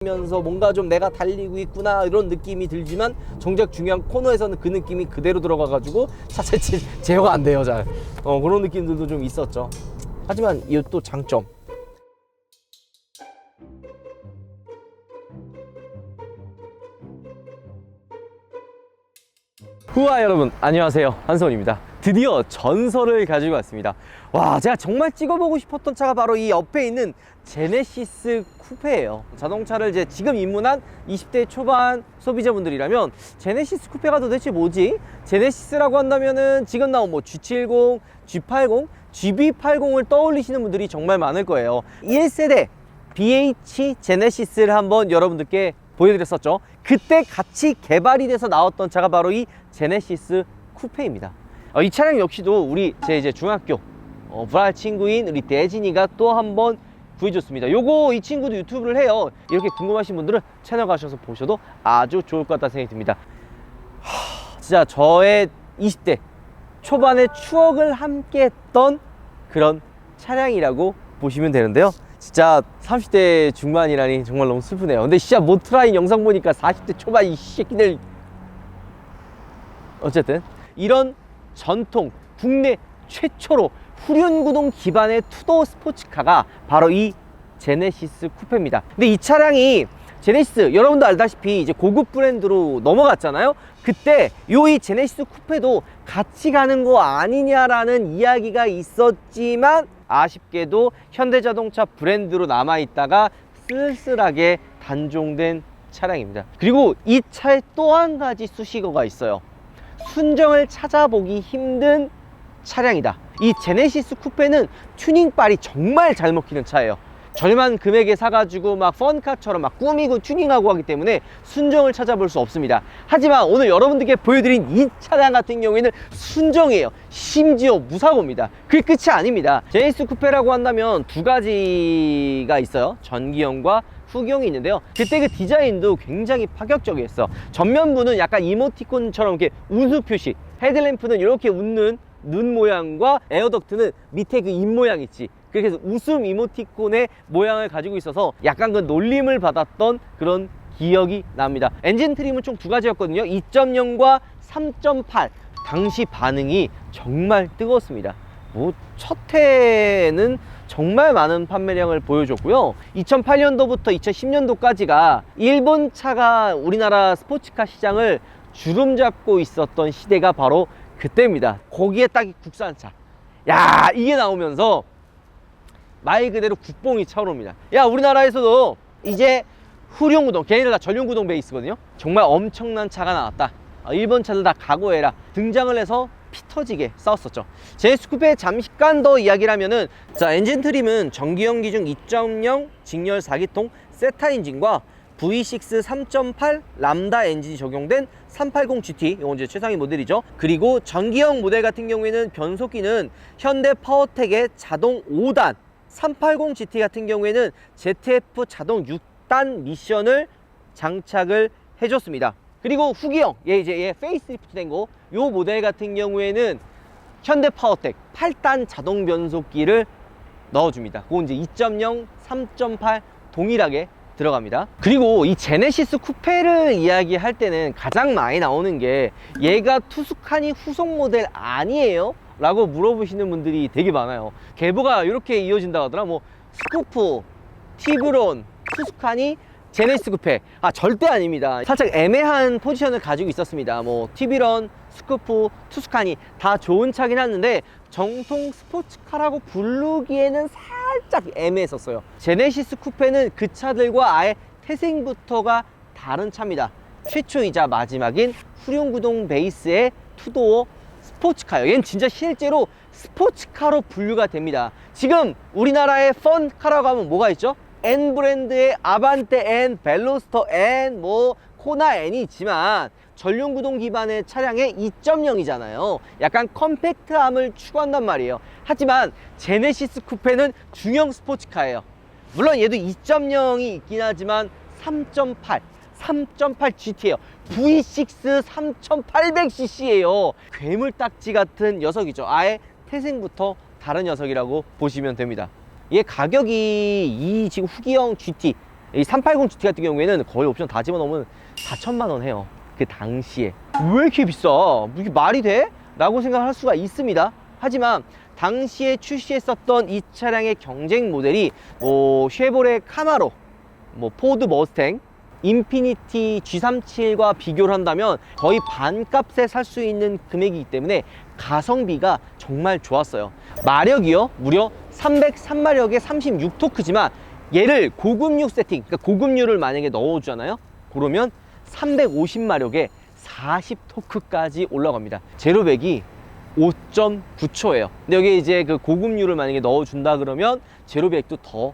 면서 뭔가 좀 내가 달리고 있구나 이런 느낌이 들지만 정작 중요한 코너에서는 그 느낌이 그대로 들어가 가지고 사실 제어가 안 돼요. 잘 그런 느낌들도 좀 있었죠. 하지만 이 또 장점, 후아 여러분 안녕하세요, 한선입니다. 드디어 전설을 가지고 왔습니다. 와, 제가 정말 찍어보고 싶었던 차가 바로 이 옆에 있는 제네시스 쿠페예요. 자동차를 이제 지금 입문한 20대 초반 소비자분들이라면 제네시스 쿠페가 도대체 뭐지? 제네시스라고 한다면은 지금 나온 뭐 G70, G80, GB80을 떠올리시는 분들이 정말 많을 거예요. 1세대 BH 제네시스를 한번 여러분들께 보여드렸었죠. 그때 같이 개발이 돼서 나왔던 차가 바로 이 제네시스 쿠페입니다. 이 차량 역시도 우리 제 이제 중학교 불알 친구인 우리 대진이가 또 한번 구해줬습니다. 요거 이 친구도 유튜브를 해요. 이렇게 궁금하신 분들은 채널 가셔서 보셔도 아주 좋을 것 같다는 생각이 듭니다. 진짜 저의 20대 초반의 추억을 함께 했던 그런 차량이라고 보시면 되는데요. 진짜 30대 중반이라니 정말 너무 슬프네요. 근데 진짜 모트라인 영상 보니까 40대 초반 이 새끼들. 어쨌든 이런 전통 국내 최초로 후륜구동 기반의 투도어 스포츠카가 바로 이 제네시스 쿠페입니다. 근데 이 차량이 제네시스 여러분도 알다시피 이제 고급 브랜드로 넘어갔잖아요. 그때 이 제네시스 쿠페도 같이 가는 거 아니냐라는 이야기가 있었지만 아쉽게도 현대자동차 브랜드로 남아있다가 쓸쓸하게 단종된 차량입니다. 그리고 이 차에 또 한 가지 수식어가 있어요. 순정을 찾아보기 힘든 차량이다. 이 제네시스 쿠페는 튜닝빨이 정말 잘 먹히는 차예요. 저렴한 금액에 사가지고 막 펀카처럼 막 꾸미고 튜닝하고 하기 때문에 순정을 찾아볼 수 없습니다. 하지만 오늘 여러분들께 보여드린 이 차량 같은 경우에는 순정이에요. 심지어 무사고입니다. 그게 끝이 아닙니다. 제네시스 쿠페라고 한다면 두 가지가 있어요. 전기형과 후기형이 있는데요. 그때 그 디자인도 굉장히 파격적이었어. 전면부는 약간 이모티콘처럼 이렇게 웃음 표시, 헤드램프는 이렇게 웃는 눈 모양과 에어덕트는 밑에 그 입 모양 있지. 그렇게 해서 웃음 이모티콘의 모양을 가지고 있어서 약간 그 놀림을 받았던 그런 기억이 납니다. 엔진 트림은 총 두 가지였거든요. 2.0과 3.8. 당시 반응이 정말 뜨거웠습니다. 뭐 첫 해는 정말 많은 판매량을 보여줬고요. 2008년도부터 2010년도까지가 일본 차가 우리나라 스포츠카 시장을 주름잡고 있었던 시대가 바로 그때입니다. 거기에 딱 국산차, 야, 이게 나오면서 말 그대로 국뽕이 차오릅니다. 야, 우리나라에서도 이제 후륜구동, 걔네들 다 전륜구동 베이스거든요. 정말 엄청난 차가 나왔다. 일본 차들 다 각오해라. 등장을 해서 피 터지게 싸웠었죠. 제네시스 쿠페 잠깐 더 이야기를 하면은, 자, 엔진 트림은 전기형 기준 2.0 직렬 4기통 세타 엔진과 V6 3.8 람다 엔진이 적용된 380GT, 이건 이제 최상위 모델이죠. 그리고 전기형 모델 같은 경우에는 변속기는 현대 파워텍의 자동 5단, 380GT 같은 경우에는 ZF 자동 6단 미션을 장착을 해줬습니다. 그리고 후기형, 얘 페이스리프트 된 거, 요 모델 같은 경우에는 현대 파워텍 8단 자동 변속기를 넣어줍니다. 그건 이제 2.0, 3.8 동일하게 들어갑니다. 그리고 이 제네시스 쿠페를 이야기할 때는 가장 많이 나오는 게 얘가 투스카니 후속 모델 아니에요? 라고 물어보시는 분들이 되게 많아요. 계보가 이렇게 이어진다고 하더라. 뭐 스쿠프, 티브론, 투스카니, 제네시스 쿠페. 절대 아닙니다. 살짝 애매한 포지션을 가지고 있었습니다. 뭐 티비런, 스쿠프, 투스카니 다 좋은 차긴 했는데 정통 스포츠카라고 부르기에는 살짝 애매했었어요. 제네시스 쿠페는 그 차들과 아예 태생부터가 다른 차입니다. 최초이자 마지막인 후륜구동 베이스의 투도어 스포츠카예요. 얘는 진짜 실제로 스포츠카로 분류가 됩니다. 지금 우리나라의 펀카라고 하면 뭐가 있죠? N 브랜드의 아반떼 N, 벨로스터 N, 뭐 코나 N이 있지만 전륜구동 기반의 차량의 2.0이잖아요. 약간 컴팩트함을 추구한단 말이에요. 하지만 제네시스 쿠페는 중형 스포츠카예요. 물론 얘도 2.0이 있긴 하지만 3.8 GT예요. V6 3800cc예요. 괴물딱지 같은 녀석이죠. 아예 태생부터 다른 녀석이라고 보시면 됩니다. 얘 가격이 이 지금 후기형 GT 이 380 GT 같은 경우에는 거의 옵션 다 집어넣으면 4천만 원 해요. 그 당시에. 왜 이렇게 비싸? 이게 말이 돼? 라고 생각할 수가 있습니다. 하지만 당시에 출시했었던 이 차량의 경쟁 모델이 뭐 쉐보레 카마로, 뭐 포드 머스탱, 인피니티 G37과 비교를 한다면 거의 반값에 살 수 있는 금액이기 때문에 가성비가 정말 좋았어요. 마력이요 무려 303마력에 36토크지만 얘를 고급류 세팅, 그러니까 고급류를 만약에 넣어주잖아요. 그러면 350마력에 40토크까지 올라갑니다. 제로백이 5.9초예요. 근데 여기 이제 그 고급류를 만약에 넣어준다 그러면 제로백도 더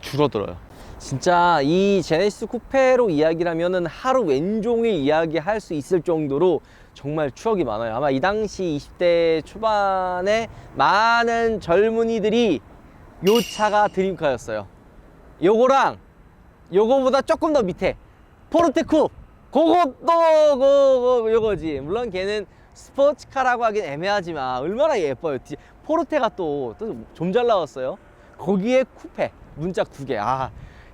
줄어들어요. 진짜 이 제네시스 쿠페로 이야기를 하면은 하루 왼종일 이야기할 수 있을 정도로 정말 추억이 많아요. 아마 이 당시 20대 초반에 많은 젊은이들이 요 차가 드림카였어요. 요거랑 요거보다 조금 더 밑에 포르테 쿱, 그것도 요거지. 물론 걔는 스포츠카라고 하긴 애매하지만 얼마나 예뻐요. 포르테가 또 좀 잘 나왔어요. 거기에 쿠페 문짝 2개.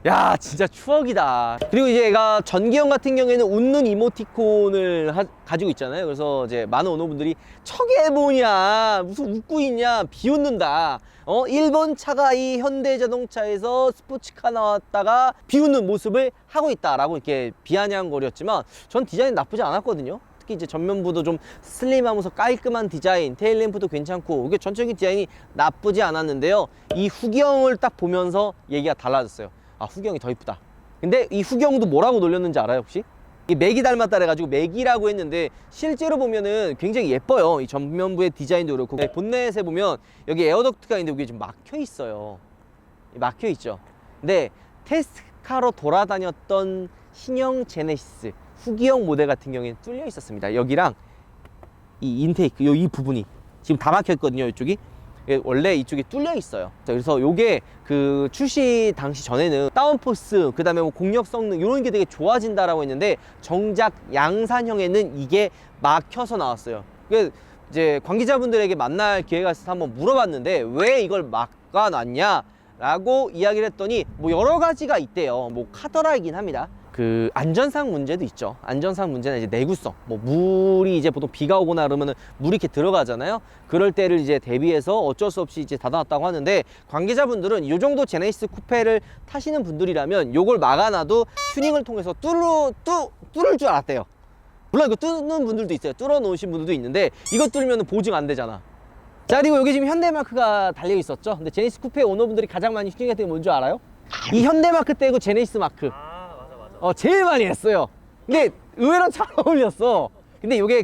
야 진짜 추억이다. 그리고 이제 얘가 전기형 같은 경우에는 웃는 이모티콘을 가지고 있잖아요. 그래서 이제 많은 오너분들이 저게 뭐냐, 무슨 웃고 있냐, 비웃는다. 일본 차가 이 현대자동차에서 스포츠카 나왔다가 비웃는 모습을 하고 있다라고 이렇게 비아냥거렸지만 전 디자인 나쁘지 않았거든요. 특히 이제 전면부도 좀 슬림하면서 깔끔한 디자인, 테일램프도 괜찮고 이게 전체적인 디자인이 나쁘지 않았는데요. 이 후경을 딱 보면서 얘기가 달라졌어요. 후경이 더 이쁘다. 근데 이 후경도 뭐라고 놀렸는지 알아요 혹시? 이 맥이 닮았다 그래가지고 맥이라고 했는데 실제로 보면은 굉장히 예뻐요. 이 전면부의 디자인도 그렇고 본넷에 보면 여기 에어덕트가 있는데 여기 좀 막혀 있어요. 막혀 있죠. 근데 테스트카로 돌아다녔던 신형 제네시스 후기형 모델 같은 경우에는 뚫려 있었습니다. 여기랑 이 인테이크 이 부분이 지금 다 막혀 있거든요. 이쪽이 원래 이쪽이 뚫려 있어요. 그래서 요게 그 출시 당시 전에는 다운포스, 그 다음에 뭐 공력 성능 이런 게 되게 좋아진다라고 했는데 정작 양산형에는 이게 막혀서 나왔어요. 그래서 이제 관계자분들에게 만날 기회가 있어서 한번 물어봤는데 왜 이걸 막아놨냐 라고 이야기를 했더니 뭐 여러 가지가 있대요. 뭐 카더라이긴 합니다. 그 안전상 문제도 있죠. 안전상 문제는 이제 내구성, 뭐 물이 이제 보통 비가 오거나 그러면은 물이 이렇게 들어가잖아요. 그럴 때를 이제 대비해서 어쩔 수 없이 이제 닫아놨다고 하는데 관계자분들은 이 정도 제네시스 쿠페를 타시는 분들이라면 요걸 막아놔도 튜닝을 통해서 뚫을 줄 알았대요. 물론 이거 뚫는 분들도 있어요. 뚫어 놓으신 분들도 있는데 이거 뚫으면 보증 안 되잖아. 자, 그리고 여기 지금 현대마크가 달려 있었죠. 근데 제네시스 쿠페 오너분들이 가장 많이 튜닝했던 게 뭔지 알아요? 이 현대마크 떼고 제네시스 마크. 제일 많이 했어요. 근데 의외로 잘 어울렸어. 근데 이게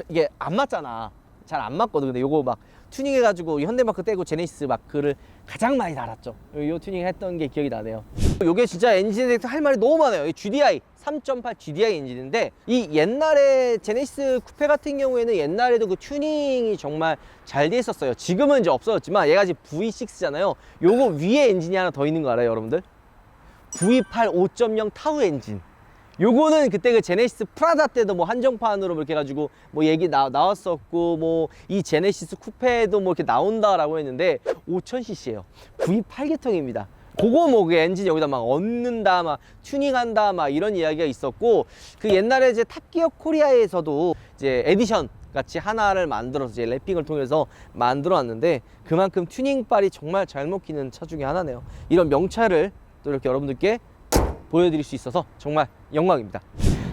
이게 안 맞잖아. 잘 안 맞거든. 근데 요거 막 튜닝해가지고 현대마크 떼고 제네시스 마크를 가장 많이 달았죠. 요 튜닝 했던 게 기억이 나네요. 요게 진짜 엔진에 대해서 할 말이 너무 많아요. 이 GDI 3.8 GDI 엔진인데 이 옛날에 제네시스 쿠페 같은 경우에는 옛날에도 그 튜닝이 정말 잘 돼 있었어요. 지금은 이제 없어졌지만 얘가 지금 V6잖아요. 요거 위에 엔진이 하나 더 있는 거 알아요, 여러분들? V8 5.0 타우 엔진. 요거는 그때 그 제네시스 프라다 때도 뭐 한정판으로 이렇게 해가지고 뭐 얘기 나왔었고 뭐 이 제네시스 쿠페도 뭐 이렇게 나온다라고 했는데 5000cc예요. V8 계통입니다. 그거 뭐 그 엔진 여기다 막 얹는다, 막 튜닝한다, 막 이런 이야기가 있었고 그 옛날에 이제 탑기어 코리아에서도 이제 에디션 같이 하나를 만들어서 이제 랩핑을 통해서 만들어 놨는데 그만큼 튜닝빨이 정말 잘 먹히는 차 중에 하나네요. 이런 명차를 또 이렇게 여러분들께 보여드릴 수 있어서 정말 영광입니다.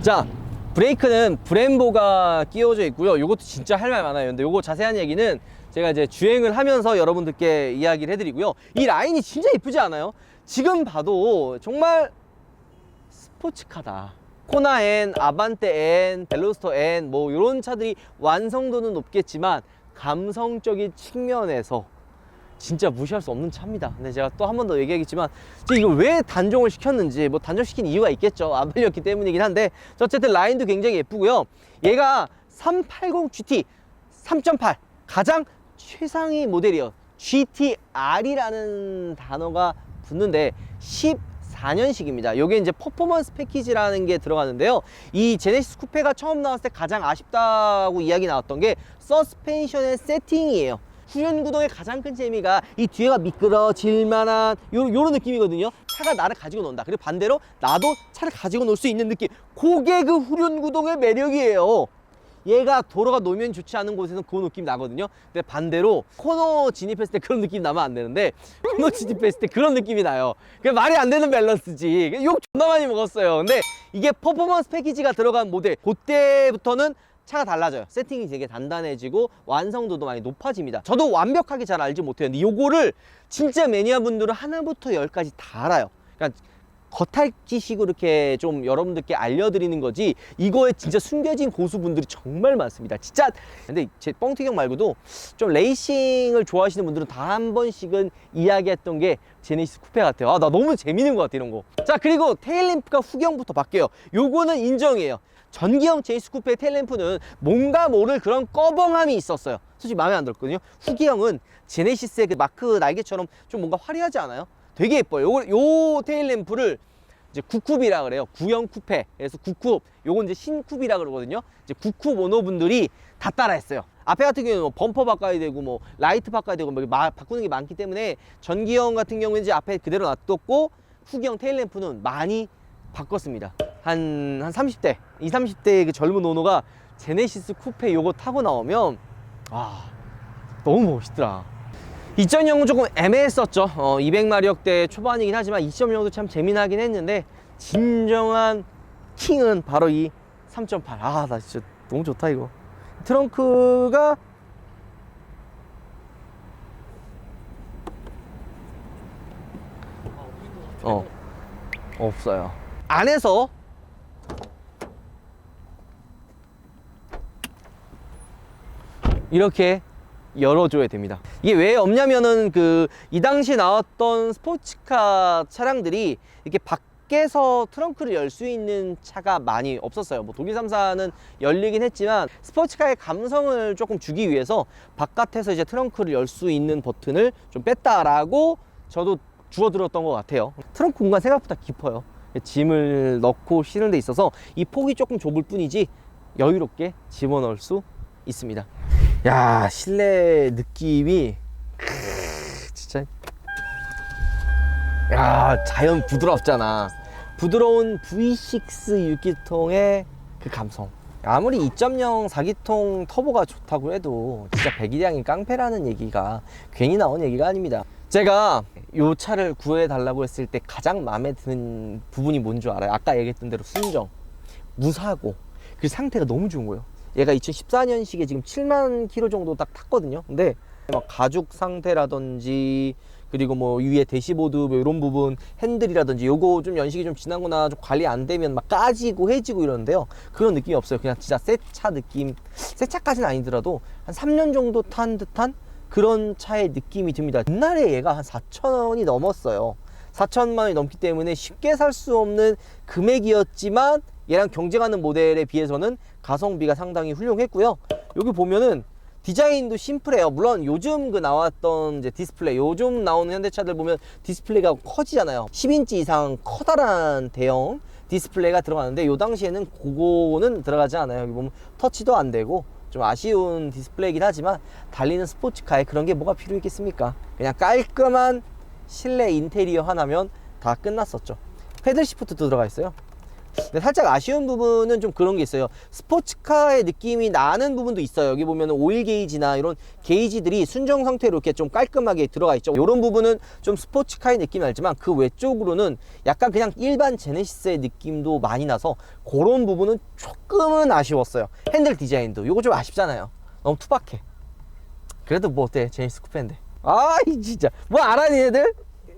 자, 브레이크는 브렘보가 끼워져 있고요. 이것도 진짜 할 말 많아요. 근데 요거 자세한 얘기는 제가 이제 주행을 하면서 여러분들께 이야기를 해드리고요. 이 라인이 진짜 이쁘지 않아요? 지금 봐도 정말 스포츠카다. 코나 N, 아반떼 N, 벨로스터 N 뭐 이런 차들이 완성도는 높겠지만 감성적인 측면에서 진짜 무시할 수 없는 차입니다. 근데 제가 또 한 번 더 얘기하겠지만 이걸 왜 단종을 시켰는지 뭐 단종시킨 이유가 있겠죠. 안 팔렸기 때문이긴 한데 어쨌든 라인도 굉장히 예쁘고요. 얘가 380 GT 3.8 가장 최상위 모델이에요. GTR이라는 단어가 붙는데 14년식입니다. 요게 이제 퍼포먼스 패키지라는 게 들어가는데요. 이 제네시스 쿠페가 처음 나왔을 때 가장 아쉽다고 이야기 나왔던 게 서스펜션의 세팅이에요. 후륜구동의 가장 큰 재미가 이 뒤에가 미끄러질 만한 요런 느낌이거든요. 차가 나를 가지고 논다. 그리고 반대로 나도 차를 가지고 놀 수 있는 느낌. 그게 그 후륜구동의 매력이에요. 얘가 도로가 노면이 좋지 않은 곳에서는 그 느낌이 나거든요. 근데 반대로 코너 진입했을 때 그런 느낌이 나면 안 되는데, 코너 진입했을 때 그런 느낌이 나요. 그게 말이 안 되는 밸런스지. 욕 존나 많이 먹었어요. 근데 이게 퍼포먼스 패키지가 들어간 모델, 그때부터는 차가 달라져요. 세팅이 되게 단단해지고 완성도도 많이 높아집니다. 저도 완벽하게 잘 알지 못해요. 근데 요거를 진짜 매니아 분들은 하나부터 열까지 다 알아요. 그러니까 겉핥기식으로 이렇게 좀 여러분들께 알려드리는 거지, 이거에 진짜 숨겨진 고수분들이 정말 많습니다. 진짜. 근데 제 뻥튀경 말고도 좀 레이싱을 좋아하시는 분들은 다 한 번씩은 이야기했던 게 제네시스 쿠페 같아요. 나 너무 재밌는 것 같아, 이런 거. 자, 그리고 테일램프가 후경부터 바뀌어요. 요거는 인정이에요. 전기형 제네시스 쿠페의 테일램프는 뭔가 모를 그런 꺼벙함이 있었어요. 솔직히 마음에 안 들었거든요. 후기형은 제네시스의 그 마크 날개처럼 좀 뭔가 화려하지 않아요? 되게 예뻐요. 요 테일램프를 이제 9쿱이라 그래요. 구형 쿠페. 그래서 9쿱. 요건 이제 신쿱이라 그러거든요. 이제 9쿱 오너분들이 다 따라했어요. 앞에 같은 경우는 뭐 범퍼 바꿔야 되고, 뭐 라이트 바꿔야 되고, 뭐 바꾸는 게 많기 때문에 전기형 같은 경우는 이제 앞에 그대로 놔뒀고, 후기형 테일램프는 많이 바꿨습니다. 한 30대, 20, 30대의 그 젊은 오너가 제네시스 쿠페 요거 타고 나오면, 너무 멋있더라. 2.0은 조금 애매했었죠. 200마력대 초반이긴 하지만 2.0도 참 재미나긴 했는데, 진정한 킹은 바로 이 3.8. 나 진짜 너무 좋다, 이거. 트렁크가 없어요. 안에서 이렇게 열어줘야 됩니다. 이게 왜 없냐면은 이 당시에 나왔던 스포츠카 차량들이 이렇게 밖에서 트렁크를 열 수 있는 차가 많이 없었어요. 뭐 독일 3사는 열리긴 했지만 스포츠카의 감성을 조금 주기 위해서 바깥에서 이제 트렁크를 열 수 있는 버튼을 좀 뺐다라고 저도 주워들었던 것 같아요. 트렁크 공간 생각보다 깊어요. 짐을 넣고 실는 데 있어서 이 폭이 조금 좁을 뿐이지 여유롭게 집어넣을 수 있습니다. 야, 실내 느낌이 진짜, 야, 자연 부드럽잖아. 부드러운 V6 6기통의 그 감성. 아무리 2.0 4기통 터보가 좋다고 해도 진짜 배기량이 깡패라는 얘기가 괜히 나온 얘기가 아닙니다. 제가 이 차를 구해달라고 했을 때 가장 마음에 드는 부분이 뭔 줄 알아요? 아까 얘기했던 대로 순정, 무사고, 그 상태가 너무 좋은 거예요. 얘가 2014년식에 지금 7만 킬로 정도 딱 탔거든요. 근데 막 가죽 상태라든지, 그리고 뭐 위에 대시보드 뭐 이런 부분, 핸들이라든지 요거 좀 연식이 좀 지난 거나 좀 관리 안 되면 막 까지고 해지고 이러는데요. 그런 느낌이 없어요. 그냥 진짜 새 차 느낌, 새 차까지는 아니더라도 한 3년 정도 탄 듯한 그런 차의 느낌이 듭니다. 옛날에 얘가 한 4,000원이 넘었어요. 4천만 원이 넘기 때문에 쉽게 살 수 없는 금액이었지만 얘랑 경쟁하는 모델에 비해서는 가성비가 상당히 훌륭했고요. 여기 보면은 디자인도 심플해요. 물론 요즘 나왔던 이제 디스플레이, 요즘 나오는 현대차들 보면 디스플레이가 커지잖아요. 10인치 이상 커다란 대형 디스플레이가 들어가는데 요 당시에는 그거는 들어가지 않아요. 여기 보면 터치도 안 되고 좀 아쉬운 디스플레이긴 하지만 달리는 스포츠카에 그런 게 뭐가 필요했겠습니까? 그냥 깔끔한 실내 인테리어 하나면 다 끝났었죠. 패들 시프트도 들어가 있어요. 근데 살짝 아쉬운 부분은 좀 그런 게 있어요. 스포츠카의 느낌이 나는 부분도 있어요. 여기 보면 오일 게이지나 이런 게이지들이 순정 상태로 이렇게 좀 깔끔하게 들어가 있죠. 이런 부분은 좀 스포츠카의 느낌이 나지만 그 외쪽으로는 약간 그냥 일반 제네시스의 느낌도 많이 나서 그런 부분은 조금은 아쉬웠어요. 핸들 디자인도 요거 좀 아쉽잖아요. 너무 투박해. 그래도 뭐 어때, 제네시스 쿠페인데. 아이 진짜 뭐 알아 니네들?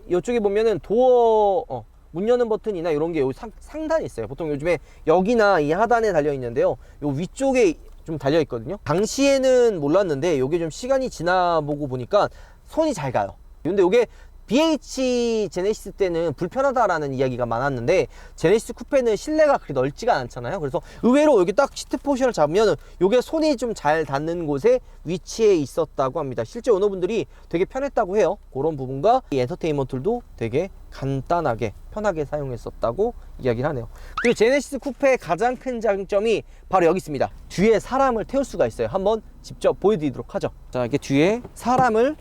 이쪽에 보면은 도어 문 여는 버튼이나 이런 게 여기 상단에 있어요. 보통 요즘에 여기나 이 하단에 달려 있는데요, 요 위쪽에 좀 달려 있거든요. 당시에는 몰랐는데 요게 좀 시간이 지나보고 보니까 손이 잘 가요. 근데 요게 BH 제네시스 때는 불편하다라는 이야기가 많았는데 제네시스 쿠페는 실내가 그렇게 넓지가 않잖아요. 그래서 의외로 여기 딱 시트 포지션을 잡으면 요게 손이 좀 잘 닿는 곳에 위치해 있었다고 합니다. 실제 오너분들이 되게 편했다고 해요. 그런 부분과 이 엔터테인먼트도 되게 간단하게 편하게 사용했었다고 이야기를 하네요. 그리고 제네시스 쿠페의 가장 큰 장점이 바로 여기 있습니다. 뒤에 사람을 태울 수가 있어요. 한번 직접 보여드리도록 하죠. 자, 이렇게 뒤에 사람을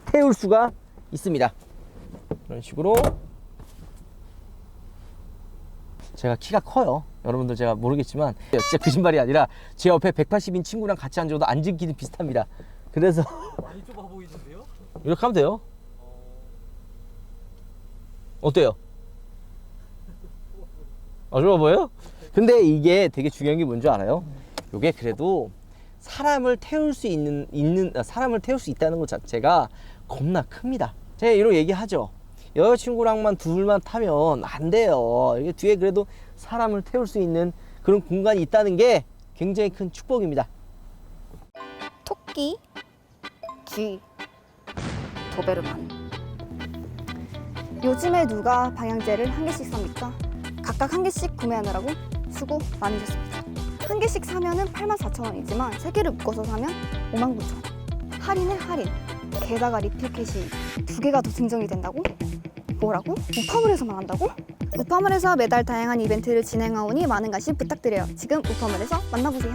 태울 수가 있습니다. 이런 식으로. 제가 키가 커요. 여러분들 제가 모르겠지만 진짜 거짓말이 아니라 제 옆에 180인 친구랑 같이 앉아도 앉은 키는 비슷합니다. 그래서 많이 좁아 보이는데요? 이렇게 하면 돼요. 어때요? 좁아 보여요? 근데 이게 되게 중요한 게 뭔지 알아요? 이게 그래도 사람을 태울 수 사람을 태울 수 있다는 것 자체가 겁나 큽니다. 제가 이런 얘기 하죠. 여자친구랑만 둘만 타면 안 돼요. 이게 뒤에 그래도 사람을 태울 수 있는 그런 공간이 있다는 게 굉장히 큰 축복입니다. 토끼, 쥐, 도베르만. 요즘에 누가 방향제를 한 개씩 삽니까? 각각 한 개씩 구매하느라고 수고 많으셨습니다. 한 개씩 사면은 84,000원이지만 세 개를 묶어서 사면 59,000원. 할인에 할인. 게다가 리필 캣이 두 개가 더 증정이 된다고? 뭐라고? 우파물에서만 한다고? 우파물에서 매달 다양한 이벤트를 진행하오니 많은 관심 부탁드려요. 지금 우파물에서 만나보세요.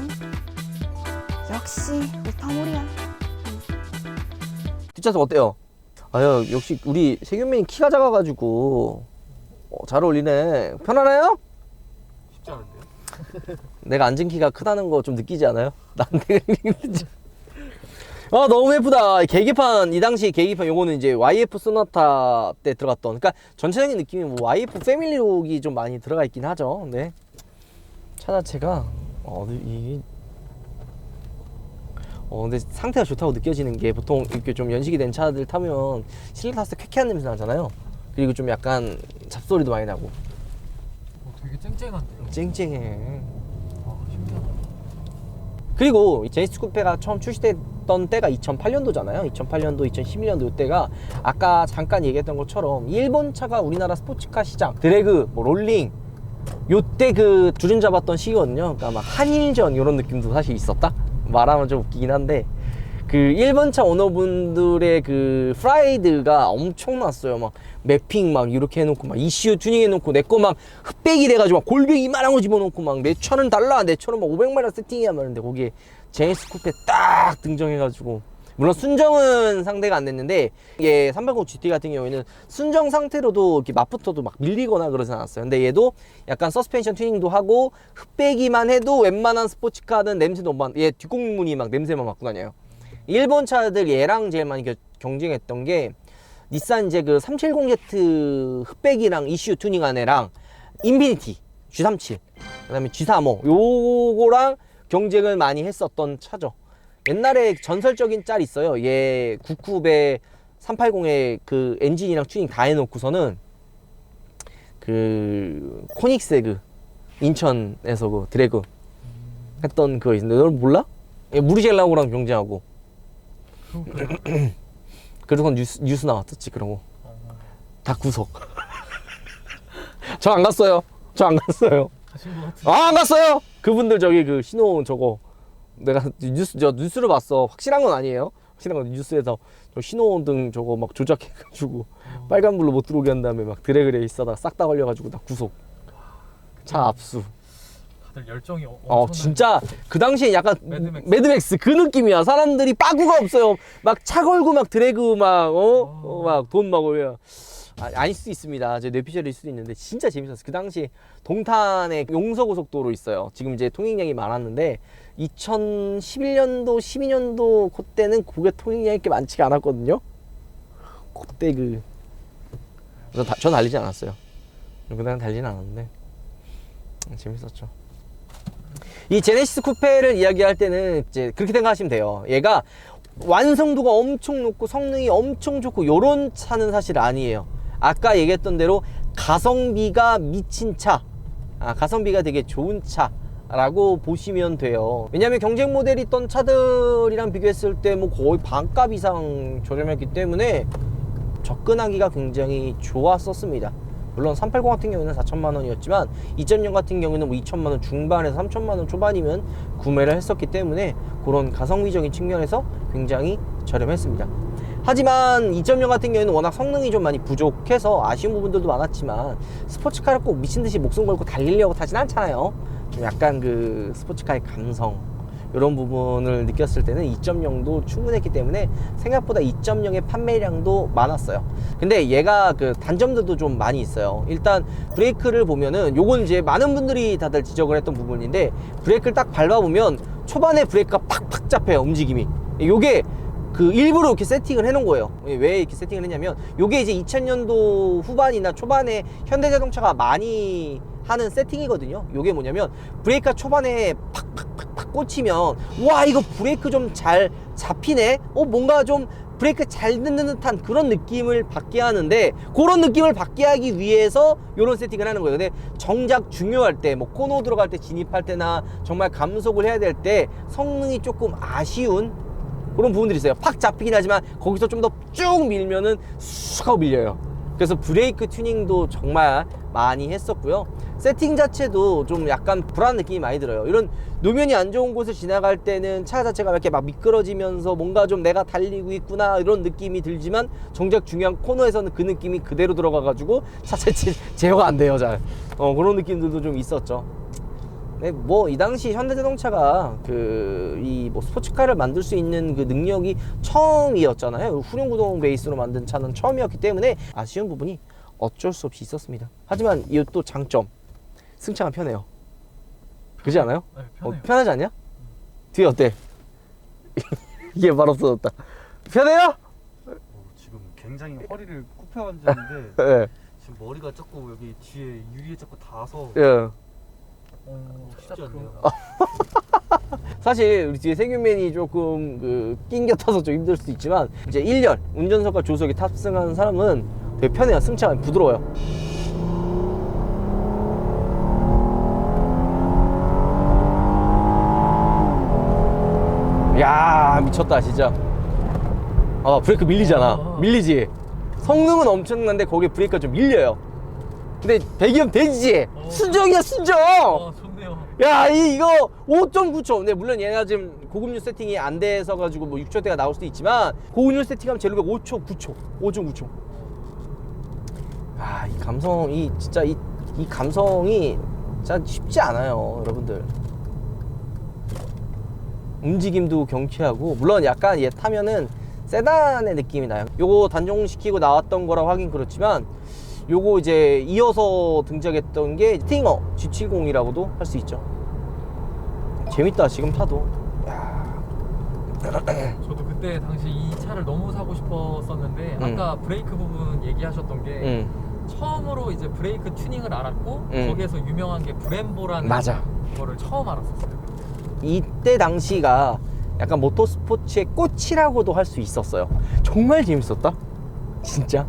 역시 우파물이야. 뒷좌석 어때요? 아유, 역시 우리 세균맨이 키가 작아가지고 잘 어울리네. 편하나요? 쉽지 않은데요? 내가 앉은 키가 크다는 거 좀 느끼지 않아요? 난 되게 힘들지. 너무 예쁘다. 계기판, 이 당시 계기판 요거는 이제 YF 소나타 때 들어갔던, 그러니까 전체적인 느낌이 뭐 YF 패밀리룩이 좀 많이 들어가 있긴 하죠. 근데 차 자체가 근데 상태가 좋다고 느껴지는 게, 보통 이렇게 좀 연식이 된 차들 타면 실내 탔을 때 쾌쾌한 냄새 나잖아요. 그리고 좀 약간 잡소리도 많이 나고. 되게 쨍쨍한데요? 쨍쨍해. 신기하다. 그리고 이 제네시스 쿠페가 처음 출시됐던 때가 2008년도잖아요. 2008년도, 2011년도 이때가 아까 잠깐 얘기했던 것처럼 일본 차가 우리나라 스포츠카 시장, 드래그, 뭐 롤링, 요때 그 주름 잡았던 시기거든요. 그러니까 막 한일전 이런 느낌도 사실 있었다? 말하면 좀 웃기긴 한데, 그 일본차 오너분들의 그 프라이드가 엄청났어요. 막 매핑 막 이렇게 해놓고, 막 ECU 튜닝 해놓고, 내 거 막 흑백이 돼가지고 막 골뱅이 이만한 거 집어넣고, 막 내 차는 달라, 내 차는 막 500마력 세팅이야 말인데, 거기에 제네시스 쿠페 딱 등장해가지고, 물론 순정은 상대가 안 됐는데, 이게 380 GT 같은 경우에는 순정 상태로도 이렇게 맞붙어도 막 밀리거나 그러진 않았어요. 근데 얘도 약간 서스펜션 튜닝도 하고, 흑백이만 해도 웬만한 스포츠카는 냄새도 막, 얘 뒷공문이 막 냄새만 맡고 다녀요. 일본 차들 얘랑 제일 많이 경쟁했던 게, 닛산 이제 그 370Z 흑백이랑 ECU 튜닝한 애랑 인피니티 G37, 그 다음에 G35 요거랑 경쟁을 많이 했었던 차죠. 옛날에 전설적인 짤이 있어요. 얘 9쿱에 380에 그 엔진이랑 튜닝 다 해놓고서는 그 코닉스의 그 인천에서 그 드래그 했던 그거 있는데, 너 몰라? 얘 무리젤라고랑 경쟁하고. 그래서 뉴스 나왔었지. 그런 거 다 구속. 저 안 갔어요. 저 안 갔어요. 가신 것 같은데. 안 갔어요. 그분들 저기 그 신호 저거 내가 뉴스를 봤어. 확실한 건 아니에요. 확실한 건 뉴스에서 저 신호등 저거 막 조작해가지고 빨간불로 못 들어오게 한 다음에 막 드래그레 있어다 싹 다 걸려가지고 나 구속. 차 압수. 다들 열정이 엄청난. 진짜 그 당시에 약간 매드맥스. 매드맥스 그 느낌이야. 사람들이 빠구가 없어요. 막 차 걸고 막 드래그 막 막 돈 막 올려. 아닐 수도 있습니다. 제 뇌피셜일 수도 있는데 진짜 재밌었어요. 그 당시 동탄에 용서고속도로 있어요. 지금 이제 통행량이 많았는데 2011년도, 12년도 그때는 그게 통행량이 이렇게 많지가 않았거든요. 그때 전 달리지 않았어요. 그때는 달리진 않았는데 재밌었죠. 이 제네시스 쿠페를 이야기할 때는 이제 그렇게 생각하시면 돼요. 얘가 완성도가 엄청 높고 성능이 엄청 좋고 요런 차는 사실 아니에요. 아까 얘기했던 대로 가성비가 미친 차, 가성비가 되게 좋은 차라고 보시면 돼요. 왜냐면 경쟁 모델이 있던 차들이랑 비교했을 때 뭐 거의 반값 이상 저렴했기 때문에 접근하기가 굉장히 좋았었습니다. 물론 380 같은 경우는 4천만 원이었지만 2.0 같은 경우는 뭐 2천만 원 중반에서 3천만 원 초반이면 구매를 했었기 때문에 그런 가성비적인 측면에서 굉장히 저렴했습니다. 하지만 2.0 같은 경우에는 워낙 성능이 좀 많이 부족해서 아쉬운 부분들도 많았지만 스포츠카를 꼭 미친듯이 목숨 걸고 달리려고 타진 않잖아요. 좀 약간 그 스포츠카의 감성 이런 부분을 느꼈을 때는 2.0도 충분했기 때문에 생각보다 2.0의 판매량도 많았어요. 근데 얘가 그 단점들도 좀 많이 있어요. 일단 브레이크를 보면은 요건 이제 많은 분들이 다들 지적을 했던 부분인데, 브레이크를 딱 밟아보면 초반에 브레이크가 팍팍 잡혀요, 움직임이. 요게 그 일부러 이렇게 세팅을 해놓은 거예요. 왜 이렇게 세팅을 했냐면, 요게 이제 2000년도 후반이나 초반에 현대자동차가 많이 하는 세팅이거든요. 요게 뭐냐면 브레이크가 초반에 팍팍팍팍 꽂히면 와 이거 브레이크 좀 잘 잡히네, 뭔가 좀 브레이크 잘 듣는 듯한 그런 느낌을 받게 하는데, 그런 느낌을 받게 하기 위해서 요런 세팅을 하는 거예요. 근데 정작 중요할 때, 뭐 코너 들어갈 때, 진입할 때나 정말 감속을 해야 될 때 성능이 조금 아쉬운 그런 부분들이 있어요. 팍 잡히긴 하지만 거기서 좀 더 쭉 밀면은 쑥 하고 밀려요. 그래서 브레이크 튜닝도 정말 많이 했었고요. 세팅 자체도 좀 약간 불안한 느낌이 많이 들어요. 이런 노면이 안 좋은 곳을 지나갈 때는 차 자체가 이렇게 막 미끄러지면서 뭔가 좀 내가 달리고 있구나 이런 느낌이 들지만, 정작 중요한 코너에서는 그 느낌이 그대로 들어가가지고 차 자체 제어가 안 돼요, 잘. 그런 느낌들도 좀 있었죠. 네, 뭐 이 당시 현대자동차가 이 뭐 스포츠카를 만들 수 있는 그 능력이 처음이었잖아요. 후륜구동 베이스로 만든 차는 처음이었기 때문에 아쉬운 부분이 어쩔 수 없이 있었습니다. 하지만 이 또 장점, 승차가 편해요. 그렇지 않아요? 네, 편해요. 편하지 않냐? 뒤에 어때? 이게 말 없어졌다. 편해요? 지금 굉장히 허리를 굽혀 앉았는데 네. 지금 머리가 자꾸 여기 뒤에 유리에 자꾸 닿아서 예. 쉽지 않네요. 사실 우리 뒤에 세균맨이 조금 낑겨 타서 좀 힘들 수도 있지만, 이제 1년 운전석과 조수석에 탑승한 사람은 되게 편해요. 승차가 부드러워요. 야 미쳤다 진짜. 브레이크 밀리잖아. 밀리지. 성능은 엄청난데 거기에 브레이크가 좀 밀려요. 근데 배기음 되지. 순정이야 순정. 좋네요. 야 이거 5.9초. 근데 물론 얘가 지금 고급류 세팅이 안 돼서 가지고 뭐 6초대가 나올 수도 있지만, 고급류 세팅하면 제로백 5초 9초 5.9초. 이 감성이 진짜 이 감성이 진짜 쉽지 않아요, 여러분들. 움직임도 경쾌하고, 물론 약간 얘 타면은 세단의 느낌이 나요. 요거 단종시키고 나왔던 거라 하긴 그렇지만, 요거 이제 이어서 등장했던 게 스팅어 G70이라고도 할 수 있죠. 재밌다 지금 타도. 저도 그때 당시 이 차를 너무 사고 싶었었는데, 아까 브레이크 부분 얘기하셨던 게 처음으로 이제 브레이크 튜닝을 알았고, 거기에서 유명한 게 브렘보라는 맞아. 거를 처음 알았었어요. 이때 당시가 약간 모터스포츠의 꽃이라고도 할 수 있었어요. 정말 재밌었다 진짜.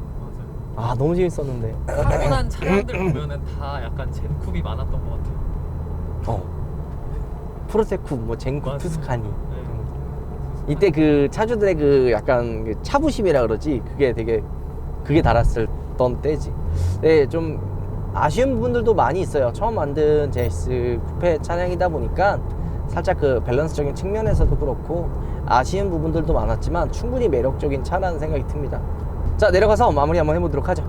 맞아요. 너무 재밌었는데. 사고 난 차량들 보면은 다 약간 젠쿱이 많았던 것 같아요. 프로테쿠, 뭐 젠쿠, 맞아요. 투스카니. 네. 이때 그 차주들의 약간 차부심이라 그러지, 그게 달았었던 때지. 네, 좀 아쉬운 부분들도 많이 있어요. 처음 만든 제네시스 쿠페 차량이다 보니까 살짝 밸런스적인 측면에서도 그렇고 아쉬운 부분들도 많았지만 충분히 매력적인 차라는 생각이 듭니다. 자, 내려가서 마무리 한번 해보도록 하죠.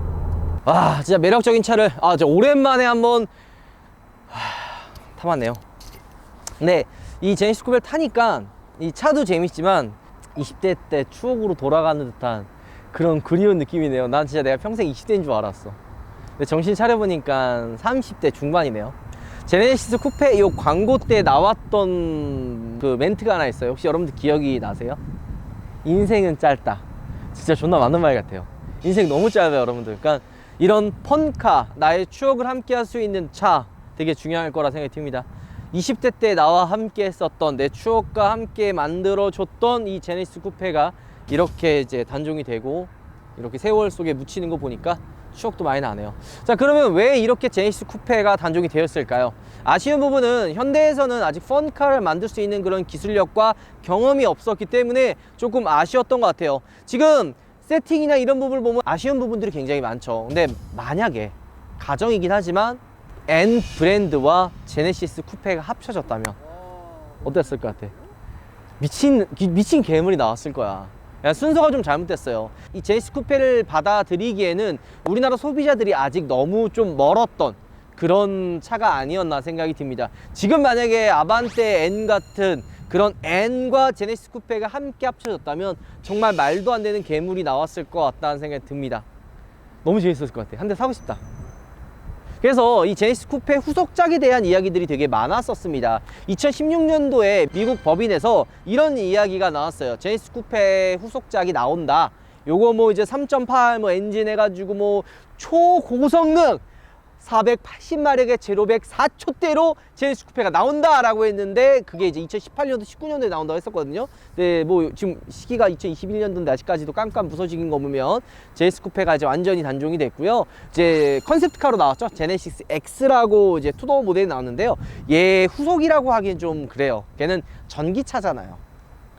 진짜 매력적인 차를 진짜 오랜만에 한번 타봤네요. 네, 이 제네시스 쿠페를 타니까 이 차도 재밌지만 20대 때 추억으로 돌아가는 듯한 그런 그리운 느낌이네요. 난 진짜 내가 평생 20대인 줄 알았어. 근데 정신 차려보니까 30대 중반이네요. 제네시스 쿠페 이 광고 때 나왔던 그 멘트가 하나 있어요. 혹시 여러분들 기억이 나세요? 인생은 짧다. 진짜 존나 맞는 말 같아요. 인생 너무 짧아요, 여러분들. 그러니까 이런 펀카, 나의 추억을 함께 할 수 있는 차 되게 중요할 거라 생각이 듭니다. 20대 때 나와 함께 했었던, 내 추억과 함께 만들어줬던 이 제네시스 쿠페가 이렇게 이제 단종이 되고 이렇게 세월 속에 묻히는 거 보니까 추억도 많이 나네요. 자, 그러면 왜 이렇게 제네시스 쿠페가 단종이 되었을까요? 아쉬운 부분은 현대에서는 아직 펀카를 만들 수 있는 그런 기술력과 경험이 없었기 때문에 조금 아쉬웠던 것 같아요. 지금 세팅이나 이런 부분을 보면 아쉬운 부분들이 굉장히 많죠. 근데 만약에 가정이긴 하지만 N 브랜드와 제네시스 쿠페가 합쳐졌다면 어땠을 것 같아? 미친 괴물이 나왔을 거야. 야, 순서가 좀 잘못됐어요. 이 제네시스 쿠페를 받아들이기에는 우리나라 소비자들이 아직 너무 좀 멀었던 그런 차가 아니었나 생각이 듭니다. 지금 만약에 아반떼 N 같은 그런 N과 제네시스 쿠페가 함께 합쳐졌다면 정말 말도 안 되는 괴물이 나왔을 것 같다는 생각이 듭니다. 너무 재밌었을 것 같아요. 한 대 사고 싶다. 그래서 이 제네시스 쿠페 후속작에 대한 이야기들이 되게 많았었습니다. 2016년도에 미국 법인에서 이런 이야기가 나왔어요. 제네시스 쿠페 후속작이 나온다. 요거 뭐 이제 3.8 뭐 엔진 해가지고 뭐 초고성능 480마력의 제로백 4초대로 제네시스 쿠페가 나온다라고 했는데 그게 이제 2018년도 19년도에 나온다고 했었거든요. 네, 뭐 지금 시기가 2021년도인데 아직까지도 깜깜 부서지긴 거 보면 제네시스 쿠페가 이제 완전히 단종이 됐고요. 이제 컨셉트카로 나왔죠. 제네시스 X라고 이제 투도어 모델이 나왔는데요. 얘 후속이라고 하기엔 좀 그래요. 걔는 전기차잖아요.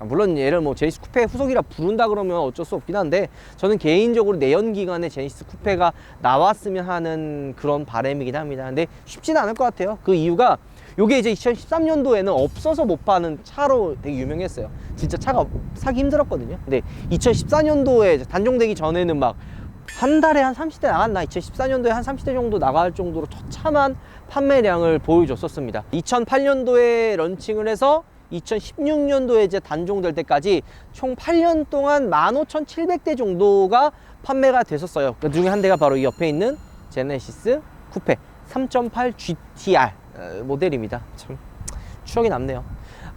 물론 얘를 뭐 제네시스 쿠페 후속이라 부른다 그러면 어쩔 수 없긴 한데 저는 개인적으로 내연기관의 제네시스 쿠페가 나왔으면 하는 그런 바람이긴 합니다. 근데 쉽지는 않을 것 같아요. 그 이유가 요게 이제 2013년도에는 없어서 못 파는 차로 되게 유명했어요. 진짜 차가 사기 힘들었거든요. 근데 2014년도에 단종되기 전에는 막 한 달에 한 30대 나갔나? 2014년도에 한 30대 정도 나갈 정도로 처참한 판매량을 보여줬었습니다. 2008년도에 런칭을 해서 2016년도에 이제 단종될 때까지 총 8년 동안 15,700대 정도가 판매가 됐었어요. 그 중에 한 대가 바로 이 옆에 있는 제네시스 쿠페 3.8 GTR 모델입니다. 참 추억이 남네요.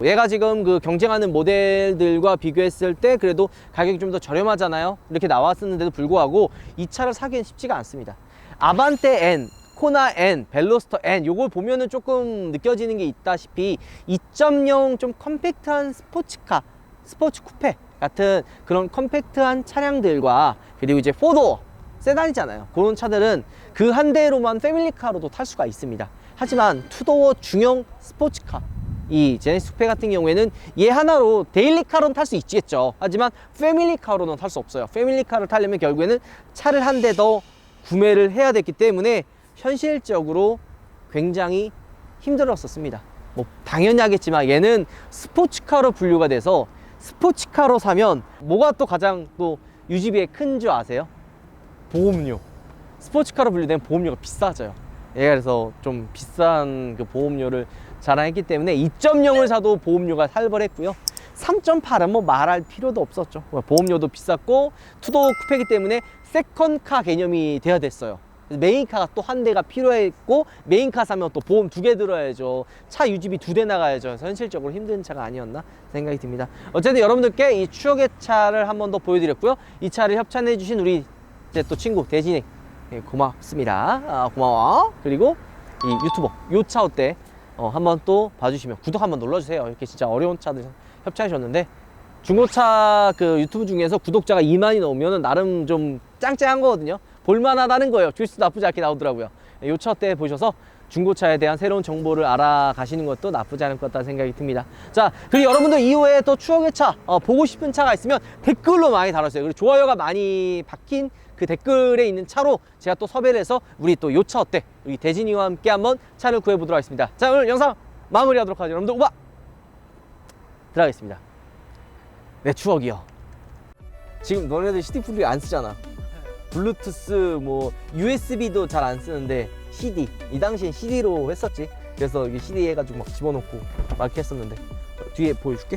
얘가 지금 그 경쟁하는 모델들과 비교했을 때 그래도 가격이 좀 더 저렴하잖아요. 이렇게 나왔었는데도 불구하고 이 차를 사기엔 쉽지가 않습니다. 아반떼 N, 코나 N, 벨로스터 N 요걸 보면은 조금 느껴지는 게 있다시피 2.0 좀 컴팩트한 스포츠카, 스포츠 쿠페 같은 그런 컴팩트한 차량들과 그리고 이제 4도어 세단이잖아요. 그런 차들은 그 한 대로만 패밀리카로도 탈 수가 있습니다. 하지만 2도어 중형 스포츠카 이 제네시스 쿠페 같은 경우에는 얘 하나로 데일리카로는 탈 수 있겠죠. 하지만 패밀리카로는 탈 수 없어요. 패밀리카를 타려면 결국에는 차를 한 대 더 구매를 해야 됐기 때문에 현실적으로 굉장히 힘들었었습니다. 뭐 당연히 하겠지만 얘는 스포츠카로 분류가 돼서 스포츠카로 사면 뭐가 또 가장 또 유지비에 큰 줄 아세요? 보험료. 스포츠카로 분류되면 보험료가 비싸져요. 얘가 그래서 좀 비싼 그 보험료를 자랑했기 때문에 2.0을 사도 보험료가 살벌했고요. 3.8은 뭐 말할 필요도 없었죠. 보험료도 비쌌고 투도어 쿠페이기 때문에 세컨카 개념이 돼야 됐어요. 메인카가 또 한 대가 필요했고 메인카 사면 또 보험 2개 들어야죠. 차 유지비 2대 나가야죠. 그래서 현실적으로 힘든 차가 아니었나 생각이 듭니다. 어쨌든 여러분들께 이 추억의 차를 한 번 더 보여드렸고요. 이 차를 협찬해 주신 우리 이제 또 친구 대진이 고맙습니다. 고마워. 그리고 이 유튜버 요차 어때 한번 또 봐주시면 구독 한번 눌러주세요. 이렇게 진짜 어려운 차들 협찬해 줬는데 중고차 그 유튜브 중에서 구독자가 2만이 넘으면 나름 좀 짱짱한 거거든요. 볼만하다는 거예요. 조회수 나쁘지 않게 나오더라고요. 요차 때 보셔서 중고차에 대한 새로운 정보를 알아가시는 것도 나쁘지 않을 것 같다는 생각이 듭니다. 자, 그리고 여러분들 이후에 또 추억의 차 보고 싶은 차가 있으면 댓글로 많이 달아주세요. 그리고 좋아요가 많이 박힌 그 댓글에 있는 차로 제가 또 섭외를 해서 우리 또 요차 어때? 우리 대진이와 함께 한번 차를 구해보도록 하겠습니다. 자, 오늘 영상 마무리하도록 하죠. 여러분들 우와! 들어가겠습니다. 내 추억이요. 지금 너네들 CD 플레이 안 쓰잖아. 블루투스 뭐 USB도 잘 안 쓰는데 CD 이 당시엔 CD로 했었지. 그래서 이게 CD 해가지고 막 집어넣고 막 이렇게 했었는데 뒤에 보여줄게.